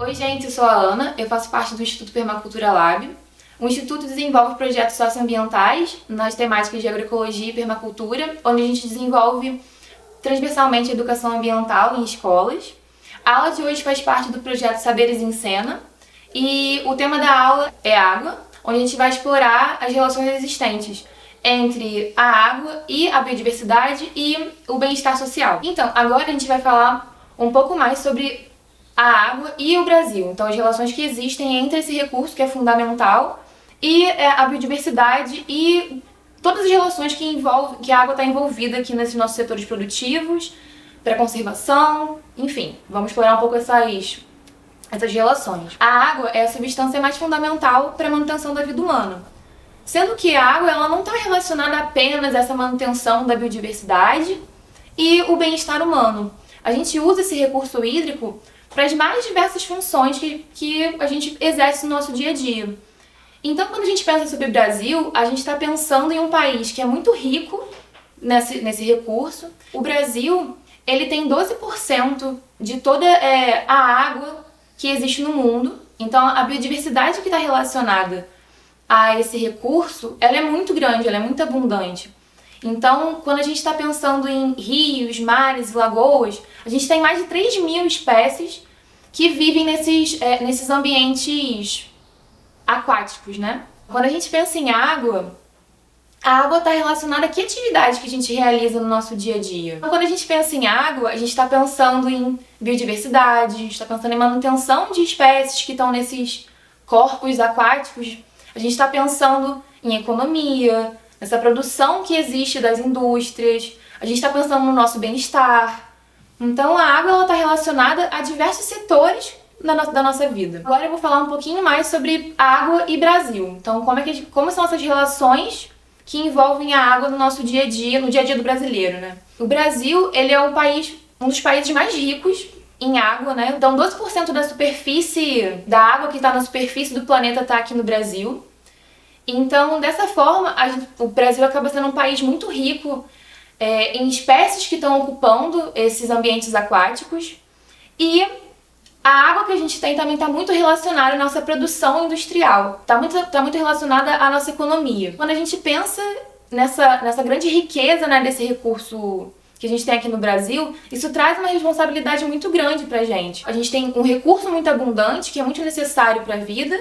Oi gente, eu sou a Ana, eu faço parte do Instituto Permacultura Lab. O Instituto desenvolve projetos socioambientais nas temáticas de agroecologia e permacultura, onde a gente desenvolve transversalmente educação ambiental em escolas. A aula de hoje faz parte do projeto Saberes em Cena e o tema da aula é água, onde a gente vai explorar as relações existentes entre a água e a biodiversidade e o bem-estar social. Então, agora a gente vai falar um pouco mais sobre a água e o Brasil. Então, as relações que existem entre esse recurso que é fundamental e a biodiversidade e todas as relações que a água está envolvida aqui nesses nossos setores produtivos, para conservação, enfim, vamos explorar um pouco essas relações. A água é a substância mais fundamental para a manutenção da vida humana. Sendo que a água ela não está relacionada apenas a essa manutenção da biodiversidade e o bem-estar humano. A gente usa esse recurso hídrico para as mais diversas funções que a gente exerce no nosso dia a dia. Então, quando a gente pensa sobre o Brasil, a gente está pensando em um país que é muito rico nesse recurso. O Brasil ele tem 12% de toda a água que existe no mundo. Então, a biodiversidade que está relacionada a esse recurso, ela é muito grande, ela é muito abundante. Então, quando a gente está pensando em rios, mares e lagoas, a gente tem mais de 3.000 espécies que vivem nesses ambientes aquáticos, né? Quando a gente pensa em água, a água está relacionada a que atividade que a gente realiza no nosso dia a dia. Então, quando a gente pensa em água, a gente está pensando em biodiversidade, a gente está pensando em manutenção de espécies que estão nesses corpos aquáticos, a gente está pensando em economia, nessa produção que existe das indústrias, a gente está pensando no nosso bem-estar. Então a água está relacionada a diversos setores da nossa vida. Agora eu vou falar um pouquinho mais sobre água e Brasil. Então como são essas relações que envolvem a água no nosso dia a dia, no dia a dia do brasileiro, né? O Brasil, ele é um dos países mais ricos em água, né? Então 12% da superfície da água que está na superfície do planeta está aqui no Brasil. Então, dessa forma, o Brasil acaba sendo um país muito rico em espécies que estão ocupando esses ambientes aquáticos. E a água que a gente tem também está muito relacionada à nossa produção industrial, está muito relacionada à nossa economia. Quando a gente pensa nessa grande riqueza, né, desse recurso que a gente tem aqui no Brasil, isso traz uma responsabilidade muito grande pra gente. A gente tem um recurso muito abundante, que é muito necessário para a vida,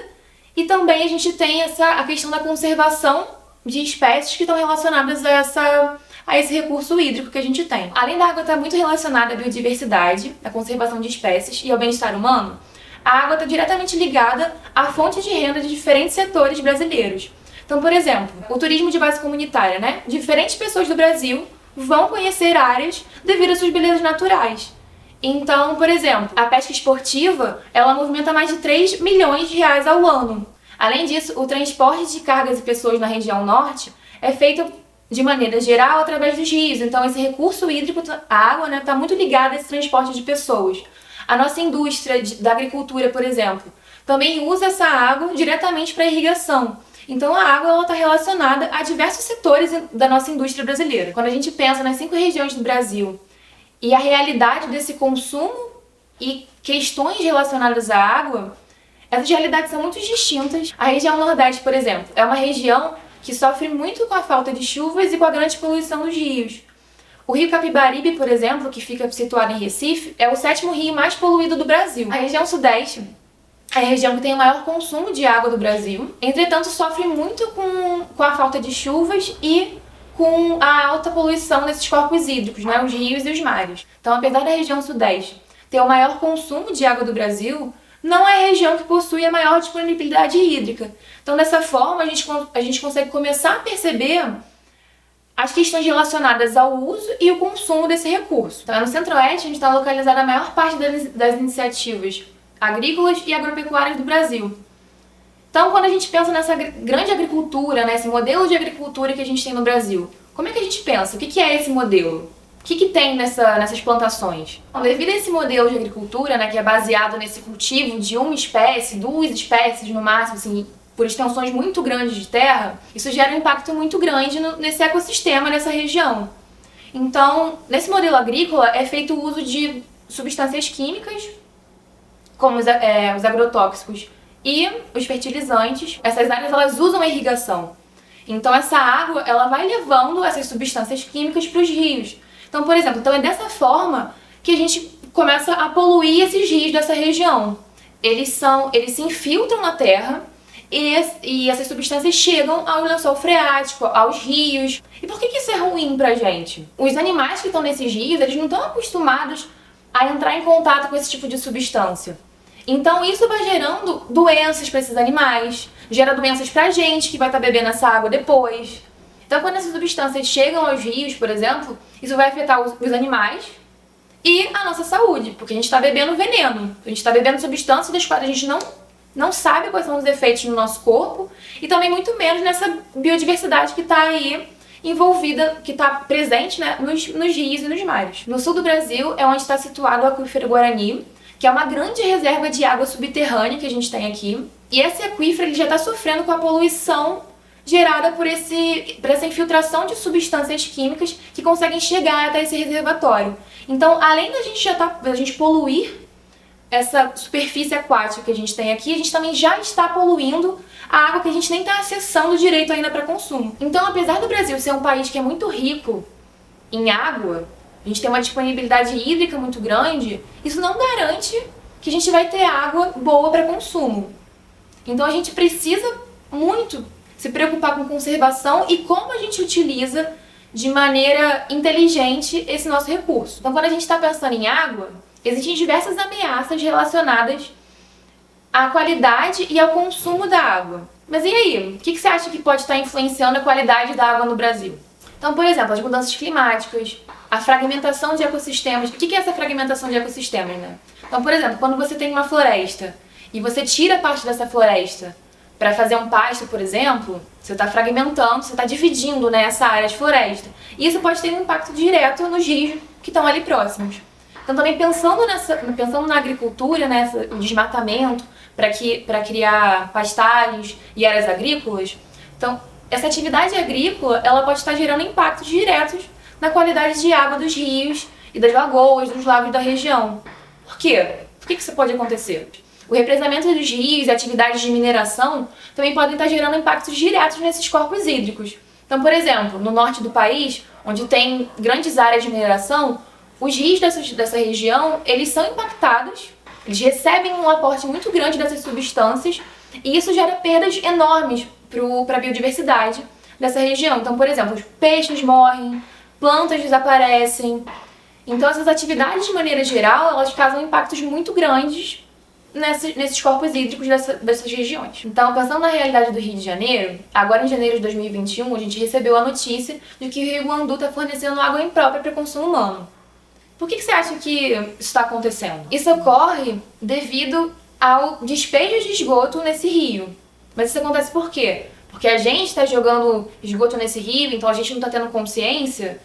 e também a gente tem a questão da conservação de espécies que estão relacionadas a esse recurso hídrico que a gente tem. Além da água estar muito relacionada à biodiversidade, à conservação de espécies e ao bem-estar humano, a água está diretamente ligada à fonte de renda de diferentes setores brasileiros. Então, por exemplo, o turismo de base comunitária, né? Diferentes pessoas do Brasil vão conhecer áreas devido às suas belezas naturais. Então, por exemplo, a pesca esportiva, ela movimenta mais de 3 milhões de reais ao ano. Além disso, o transporte de cargas e pessoas na região norte é feito de maneira geral através dos rios. Então, esse recurso hídrico, a água, né, está muito ligada a esse transporte de pessoas. A nossa indústria da agricultura, por exemplo, também usa essa água diretamente para irrigação. Então, a água está relacionada a diversos setores da nossa indústria brasileira. Quando a gente pensa nas 5 regiões do Brasil e a realidade desse consumo e questões relacionadas à água, essas realidades são muito distintas. A região Nordeste, por exemplo, é uma região que sofre muito com a falta de chuvas e com a grande poluição dos rios. O rio Capibaribe, por exemplo, que fica situado em Recife, é o 7º rio mais poluído do Brasil. A região Sudeste é a região que tem o maior consumo de água do Brasil. Entretanto, sofre muito com a falta de chuvas e com a alta poluição desses corpos hídricos, né, os rios e os mares. Então, apesar da região Sudeste ter o maior consumo de água do Brasil, não é a região que possui a maior disponibilidade hídrica. Então, dessa forma, a gente consegue começar a perceber as questões relacionadas ao uso e o consumo desse recurso. Então, no Centro-Oeste, a gente está localizada a maior parte das iniciativas agrícolas e agropecuárias do Brasil. Então, quando a gente pensa nessa grande agricultura, nesse modelo de agricultura que a gente tem no Brasil, como é que a gente pensa? O que é esse modelo? O que tem nessas plantações? Então, devido a esse modelo de agricultura, né, que é baseado nesse cultivo de uma espécie, 2 espécies no máximo, assim, por extensões muito grandes de terra, isso gera um impacto muito grande nesse ecossistema, nessa região. Então, nesse modelo agrícola é feito o uso de substâncias químicas como os agrotóxicos e os fertilizantes. Essas áreas elas usam a irrigação. Então essa água ela vai levando essas substâncias químicas para os rios. Então, por exemplo, é dessa forma que a gente começa a poluir esses rios dessa região. Eles se infiltram na terra e essas substâncias chegam ao lençol freático, aos rios. E por que isso é ruim pra gente? Os animais que estão nesses rios, eles não estão acostumados a entrar em contato com esse tipo de substância. Então isso vai gerando doenças para esses animais, gera doenças pra gente que vai estar bebendo essa água depois. Então quando essas substâncias chegam aos rios, por exemplo, isso vai afetar os animais e a nossa saúde, porque a gente está bebendo veneno, a gente está bebendo substâncias das quais a gente não sabe quais são os efeitos no nosso corpo e também muito menos nessa biodiversidade que está aí envolvida, que está presente, né, nos rios e nos mares. No sul do Brasil é onde está situado o aquífero Guarani, que é uma grande reserva de água subterrânea que a gente tem aqui. E esse aquífero ele já está sofrendo com a poluição gerada por essa infiltração de substâncias químicas que conseguem chegar até esse reservatório. Então, além da gente poluir essa superfície aquática que a gente tem aqui, a gente também já está poluindo a água que a gente nem está acessando direito ainda para consumo. Então, apesar do Brasil ser um país que é muito rico em água, a gente tem uma disponibilidade hídrica muito grande, isso não garante que a gente vai ter água boa para consumo. Então, a gente precisa muito se preocupar com conservação e como a gente utiliza de maneira inteligente esse nosso recurso. Então, quando a gente está pensando em água, existem diversas ameaças relacionadas à qualidade e ao consumo da água. Mas e aí? O que você acha que pode estar influenciando a qualidade da água no Brasil? Então, por exemplo, as mudanças climáticas, a fragmentação de ecossistemas. O que é essa fragmentação de ecossistemas, né? Então, por exemplo, quando você tem uma floresta e você tira parte dessa floresta para fazer um pasto, por exemplo, você está fragmentando, você está dividindo, né, essa área de floresta. E isso pode ter um impacto direto nos rios que estão ali próximos. Então, também pensando na agricultura, né, o desmatamento para criar pastagens e áreas agrícolas, então, essa atividade agrícola ela pode estar gerando impactos diretos na qualidade de água dos rios e das lagoas, dos lagos da região. Por quê? Por que isso pode acontecer? O represamento dos rios e atividades de mineração também podem estar gerando impactos diretos nesses corpos hídricos. Então, por exemplo, no norte do país, onde tem grandes áreas de mineração, os rios dessa região, eles são impactados, eles recebem um aporte muito grande dessas substâncias e isso gera perdas enormes para a biodiversidade dessa região. Então, por exemplo, os peixes morrem, plantas desaparecem. Então, essas atividades, de maneira geral, elas causam impactos muito grandes nesses corpos hídricos dessas regiões. Então, pensando na realidade do Rio de Janeiro, agora em janeiro de 2021, a gente recebeu a notícia de que o Rio Guandu está fornecendo água imprópria para consumo humano. Por que você acha que isso está acontecendo? Isso ocorre devido ao despejo de esgoto nesse rio. Mas isso acontece por quê? Porque a gente está jogando esgoto nesse rio, então a gente não está tendo consciência?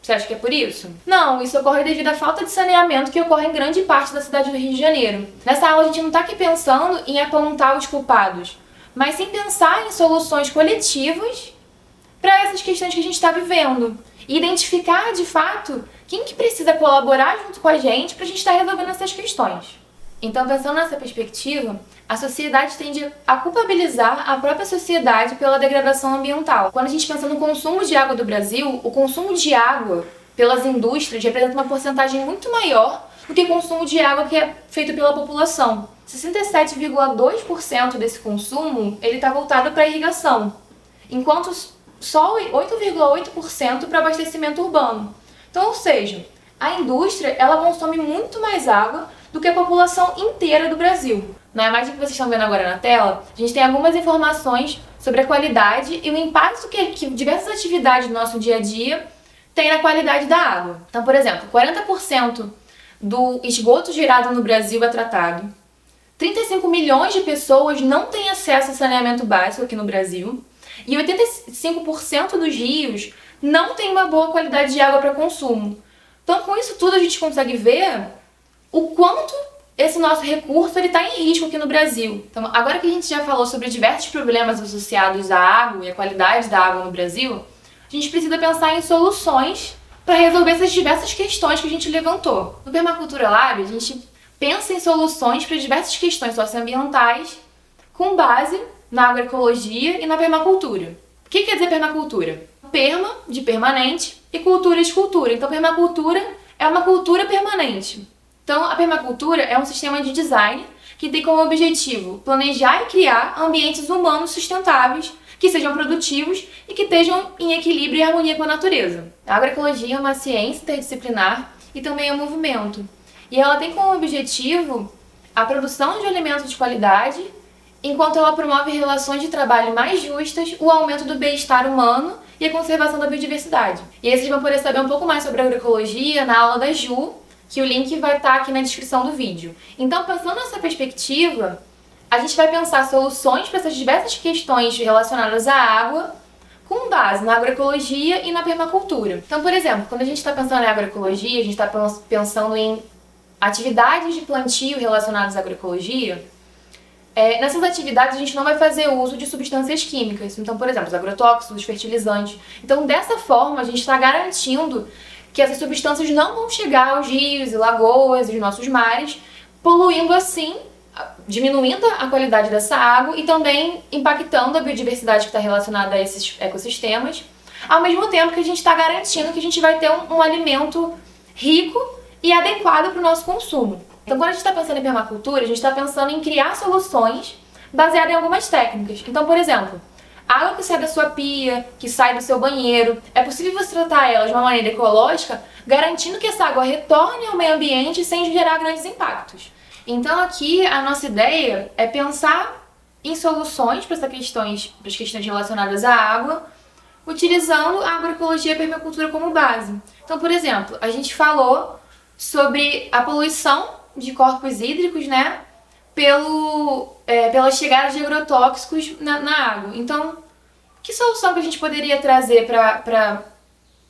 Você acha que é por isso? Não, isso ocorre devido à falta de saneamento que ocorre em grande parte da cidade do Rio de Janeiro. Nessa aula a gente não está aqui pensando em apontar os culpados, mas sim pensar em soluções coletivas para essas questões que a gente está vivendo. E identificar, de fato, quem que precisa colaborar junto com a gente para a gente estar resolvendo essas questões. Então, pensando nessa perspectiva, a sociedade tende a culpabilizar a própria sociedade pela degradação ambiental. Quando a gente pensa no consumo de água do Brasil, o consumo de água pelas indústrias representa uma porcentagem muito maior do que o consumo de água que é feito pela população. 67,2% desse consumo está voltado para a irrigação, enquanto só 8,8% para abastecimento urbano. Então, ou seja, a indústria ela consome muito mais água do que a população inteira do Brasil. Na imagem que vocês estão vendo agora na tela, a gente tem algumas informações sobre a qualidade e o impacto que diversas atividades do nosso dia a dia têm na qualidade da água. Então, por exemplo, 40% do esgoto gerado no Brasil é tratado. 35 milhões de pessoas não têm acesso a saneamento básico aqui no Brasil. E 85% dos rios não têm uma boa qualidade de água para consumo. Então, com isso tudo, a gente consegue ver o quanto esse nosso recurso está em risco aqui no Brasil. Então, agora que a gente já falou sobre diversos problemas associados à água e à qualidade da água no Brasil, a gente precisa pensar em soluções para resolver essas diversas questões que a gente levantou. No Permacultura Lab, a gente pensa em soluções para diversas questões socioambientais com base na agroecologia e na permacultura. O que quer dizer permacultura? Perma, de permanente, e cultura, de cultura. Então, permacultura é uma cultura permanente. Então, a permacultura é um sistema de design que tem como objetivo planejar e criar ambientes humanos sustentáveis, que sejam produtivos e que estejam em equilíbrio e harmonia com a natureza. A agroecologia é uma ciência interdisciplinar e também é um movimento. E ela tem como objetivo a produção de alimentos de qualidade, enquanto ela promove relações de trabalho mais justas, o aumento do bem-estar humano e a conservação da biodiversidade. E aí vocês vão poder saber um pouco mais sobre a agroecologia na aula da Ju, que o link vai estar aqui na descrição do vídeo. Então, pensando nessa perspectiva, a gente vai pensar soluções para essas diversas questões relacionadas à água com base na agroecologia e na permacultura. Então, por exemplo, quando a gente está pensando em agroecologia, a gente está pensando em atividades de plantio relacionadas à agroecologia. Nessas atividades a gente não vai fazer uso de substâncias químicas. Então, por exemplo, os agrotóxicos, os fertilizantes. Então, dessa forma, a gente está garantindo que essas substâncias não vão chegar aos rios e lagoas e os nossos mares, poluindo assim, diminuindo a qualidade dessa água e também impactando a biodiversidade que está relacionada a esses ecossistemas, ao mesmo tempo que a gente está garantindo que a gente vai ter um alimento rico e adequado para o nosso consumo. Então, quando a gente está pensando em permacultura, a gente está pensando em criar soluções baseadas em algumas técnicas. Então, por exemplo, a água que sai da sua pia, que sai do seu banheiro, é possível você tratar ela de uma maneira ecológica, garantindo que essa água retorne ao meio ambiente sem gerar grandes impactos. Então aqui a nossa ideia é pensar em soluções para as questões relacionadas à água, utilizando a agroecologia e a permacultura como base. Então, por exemplo, a gente falou sobre a poluição de corpos hídricos, né, pela chegada de agrotóxicos na água. Então, que solução que a gente poderia trazer para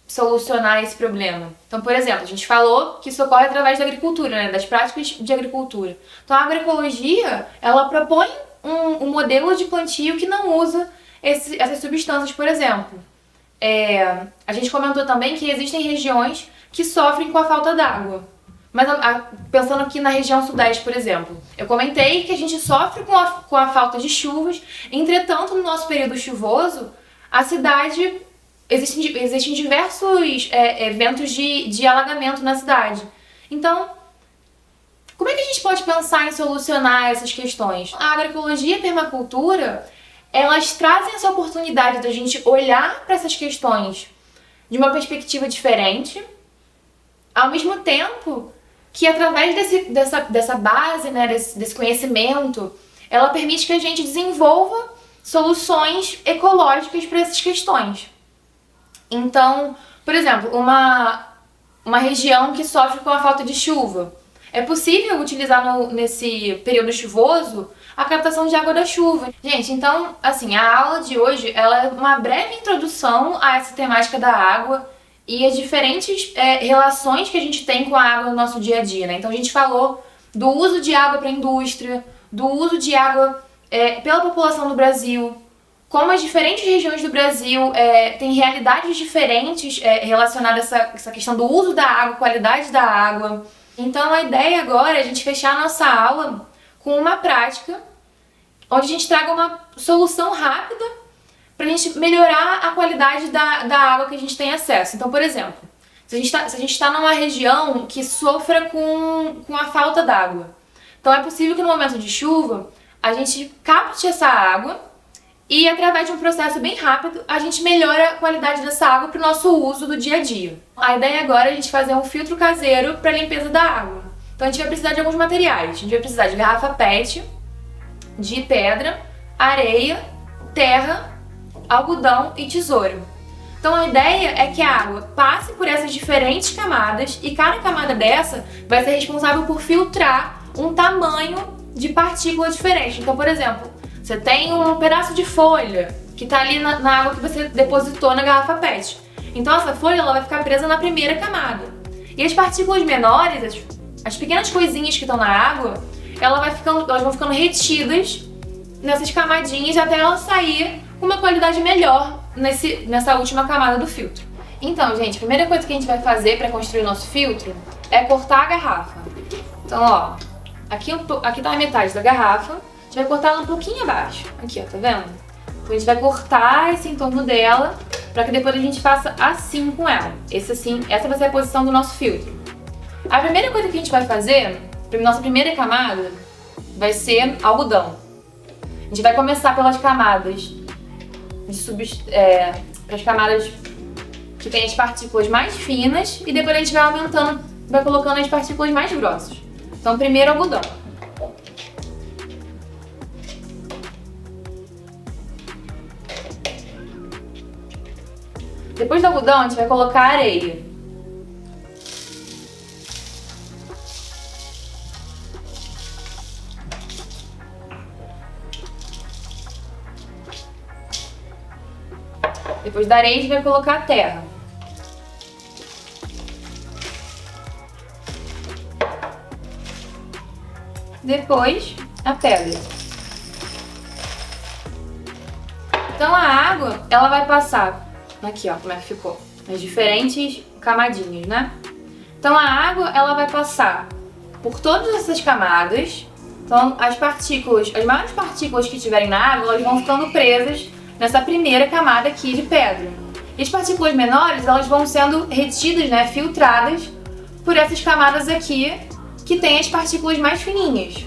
solucionar esse problema? Então, por exemplo, a gente falou que isso ocorre através da agricultura, né, das práticas de agricultura. Então, a agroecologia, ela propõe um modelo de plantio que não usa essas substâncias, por exemplo. A gente comentou também que existem regiões que sofrem com a falta d'água. Mas pensando aqui na região sudeste, por exemplo, eu comentei que a gente sofre com a falta de chuvas. Entretanto, no nosso período chuvoso, a cidade existem diversos eventos de alagamento na cidade. Então, como é que a gente pode pensar em solucionar essas questões? A agroecologia e a permacultura, elas trazem essa oportunidade da gente olhar para essas questões de uma perspectiva diferente, ao mesmo tempo que através dessa base, né, desse conhecimento, ela permite que a gente desenvolva soluções ecológicas para essas questões. Então, por exemplo, uma região que sofre com a falta de chuva, é possível utilizar nesse período chuvoso a captação de água da chuva. Gente, então, assim, a aula de hoje ela é uma breve introdução a essa temática da água e as diferentes relações que a gente tem com a água no nosso dia a dia, né? Então a gente falou do uso de água para a indústria, do uso de água pela população do Brasil, como as diferentes regiões do Brasil têm realidades diferentes relacionadas a essa questão do uso da água, qualidade da água. Então a ideia agora é a gente fechar a nossa aula com uma prática onde a gente traga uma solução rápida para a gente melhorar a qualidade da água que a gente tem acesso. Então, por exemplo, se a gente está numa região que sofra com a falta d'água, então é possível que no momento de chuva a gente capte essa água e através de um processo bem rápido a gente melhora a qualidade dessa água para o nosso uso do dia a dia. A ideia agora é a gente fazer um filtro caseiro para a limpeza da água. Então a gente vai precisar de alguns materiais. A gente vai precisar de garrafa PET, de pedra, areia, terra, algodão e tesoura. Então a ideia é que a água passe por essas diferentes camadas e cada camada dessa vai ser responsável por filtrar um tamanho de partícula diferente. Então, por exemplo, você tem um pedaço de folha que está ali na água que você depositou na garrafa PET. Então essa folha ela vai ficar presa na primeira camada. E as partículas menores, as pequenas coisinhas que estão na água, elas vão ficando retidas nessas camadinhas até ela sair com uma qualidade melhor nessa última camada do filtro. Então, gente, a primeira coisa que a gente vai fazer para construir o nosso filtro é cortar a garrafa. Então, ó, aqui tá a metade da garrafa, a gente vai cortar ela um pouquinho abaixo. Aqui, ó, tá vendo? Então a gente vai cortar esse entorno dela, pra que depois a gente faça assim com ela. Essa vai ser a posição do nosso filtro. A primeira coisa que a gente vai fazer, nossa primeira camada, vai ser algodão. A gente vai começar pelas camadas as camadas que tem as partículas mais finas e depois a gente vai aumentando, vai colocando as partículas mais grossas. Então primeiro algodão. Depois do algodão a gente vai colocar areia. Depois da areia a gente vai colocar a terra. Depois a pedra. Então a água, ela vai passar, aqui ó, como é que ficou, as diferentes camadinhas, né? Então a água, ela vai passar por todas essas camadas. Então as maiores partículas que tiverem na água, elas vão ficando presas nessa primeira camada aqui de pedra. E as partículas menores, elas vão sendo retidas, né, filtradas por essas camadas aqui, que tem as partículas mais fininhas.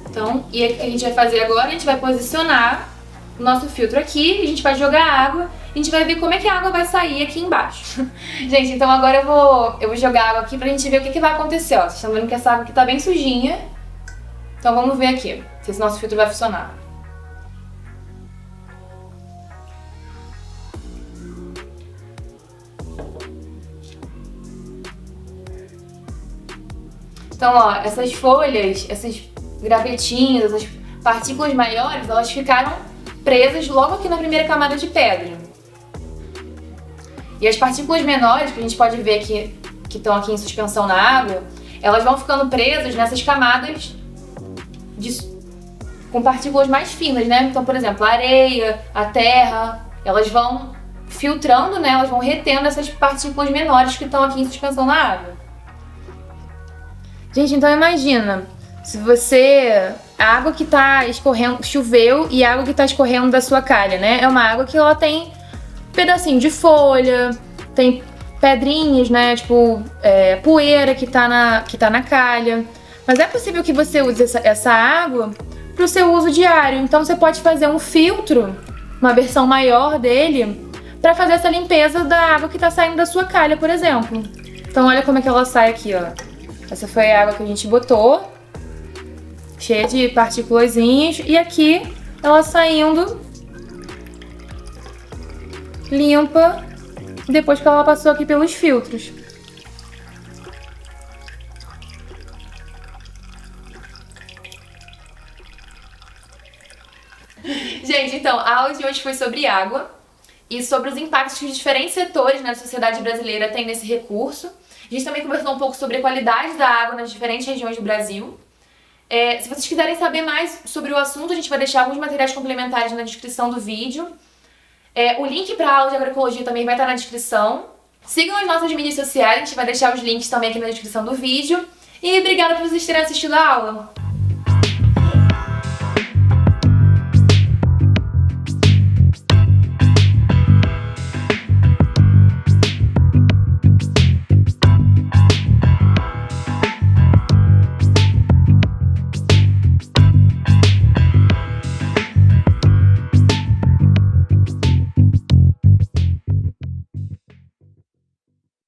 Então, e o que a gente vai fazer agora? A gente vai posicionar o nosso filtro aqui, a gente vai jogar água, e a gente vai ver como é que a água vai sair aqui embaixo. Gente, então agora eu vou jogar água aqui pra gente ver o que vai acontecer, ó. Vocês estão vendo que essa água aqui tá bem sujinha. Então vamos ver aqui, se esse nosso filtro vai funcionar. Então, ó, essas folhas, esses gravetinhos, essas partículas maiores, elas ficaram presas logo aqui na primeira camada de pedra. E as partículas menores, que a gente pode ver que estão aqui em suspensão na água, elas vão ficando presas nessas camadas com partículas mais finas, né? Então, por exemplo, a areia, a terra, elas vão filtrando, né? Elas vão retendo essas partículas menores que estão aqui em suspensão na água. Gente, então imagina, se a água que tá escorrendo, choveu e a água que tá escorrendo da sua calha, né? É uma água que ela tem pedacinho de folha, tem pedrinhas, né? Tipo, poeira que tá na calha. Mas é possível que você use essa água pro seu uso diário. Então você pode fazer um filtro, uma versão maior dele, pra fazer essa limpeza da água que tá saindo da sua calha, por exemplo. Então olha como é que ela sai aqui, ó. Essa foi a água que a gente botou, cheia de partículazinhas, e aqui ela saindo limpa depois que ela passou aqui pelos filtros. Gente, então, a aula de hoje foi sobre água e sobre os impactos que os diferentes setores na sociedade brasileira têm nesse recurso. A gente também conversou um pouco sobre a qualidade da água nas diferentes regiões do Brasil. Se vocês quiserem saber mais sobre o assunto, a gente vai deixar alguns materiais complementares na descrição do vídeo. O link para a aula de agroecologia também vai estar na descrição. Sigam as nossas mídias sociais, a gente vai deixar os links também aqui na descrição do vídeo. E obrigada por vocês terem assistido a aula.